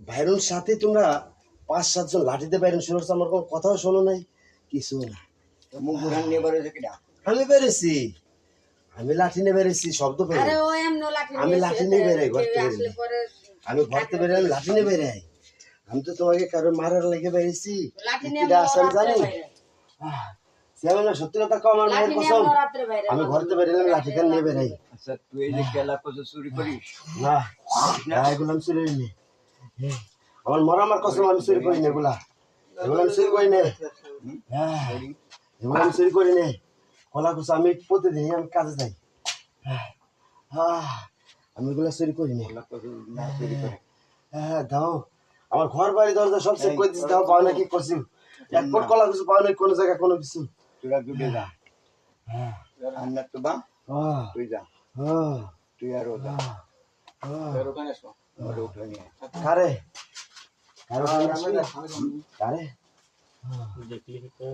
ভাইরুর সাথে তোমরা 5-7 জন লাঠিতে বাইরন শুনেছ, আমার কোনো কথাও শোনো নাই, কিছু না। মুখ বুড়ান নিয়ে বেরোছে কিনা? আমি বেরেছি, আমি লাঠি নিয়ে বেরেছি, শব্দ পেয়ে আমি লাঠি নিয়ে বেরাই, ঘরতে বেরাই, আমি ঘরতে বেরাই, আমি লাঠি নিয়ে বেরাই। আমি তো তোমাকে কারো মারার লেগে বেরিয়েছি, আসাম জানি সত্যি কথা কম, আমার মায়ের কসম, আমি ঘরতে বেরাইলাম লাঠি খান নিয়ে বেরাই। আচ্ছা তুই এই যে কেলা কচু চুরি করিস? না, এগুলো আমি চুরি করিনি, আমার মরা আমার কসম, আমি চুরি করিনি এগুলা, এগুলো আমি চুরি করি না, এগুলো আমি চুরি করি না। কলা কচু আমি প্রতিদিন আমি কাজে যাই, আমি এগুলো চুরি করি না। হ্যাঁ দাও, আমার ঘর বাড়ি দরজা সব চেক করে দিচ্ছি, দাও পাও না কি করছি, এক ফুট কলা কিছু পাও না কোনো জায়গায় কোনো কিছু। তোরা দুটো যা, রান্নার তো বা তুই যা, তুই আর ও যা, ওখানে এসো, উঠে নিয়ে কারে কারে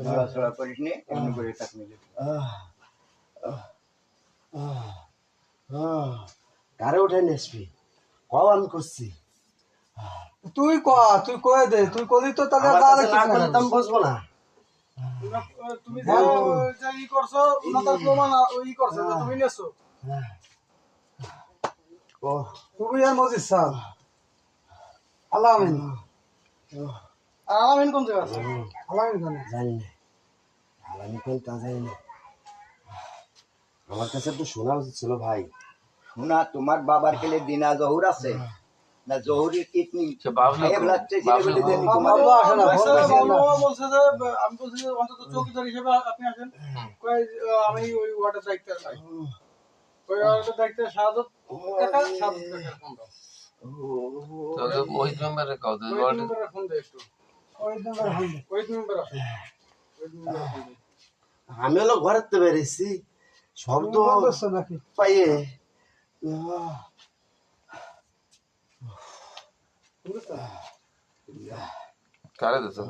নড়াচড়া করিস নি, এমনি করে থাকবি। কারে উঠে নিয়ে আসবি, কও আমি করছি। তুই কয়ে দে, তুই কলি তো তাহলে আমি বসবো না। তুমি যে ই করছো ওনাদের প্রমাণ ই করছে যে তুমি নেছো। তুমি আর মজিদ সাহ আলামিন, আলামিন কোন জায়গা আছে? আলামিন কোন জানি না, আলামিন কোন তা জানি না। আমার কাছে একটু শোনা উচিত ছিল ভাই। শোনা, তোমার বাবার কেলে দিনা জহুর আছে না, জহুরের কিডনি বলছে যে আমি বলছি যে অন্তত চৌকিদার হিসেবে আপনি আসেন, আমি ওই ওয়ার্ডের দায়িত্বে নাই, ওই ওয়ার্ডের দায়িত্বে শাহাদত কাকা, শাহাদত কাকার ফোন দাও, ওই মেম্বারে ফোন দে একটু, ওই মেম্বার আছে, আমি হলো ঘরের তো বেরিয়েছি, শব্দ পাইয়ে কারে দিতে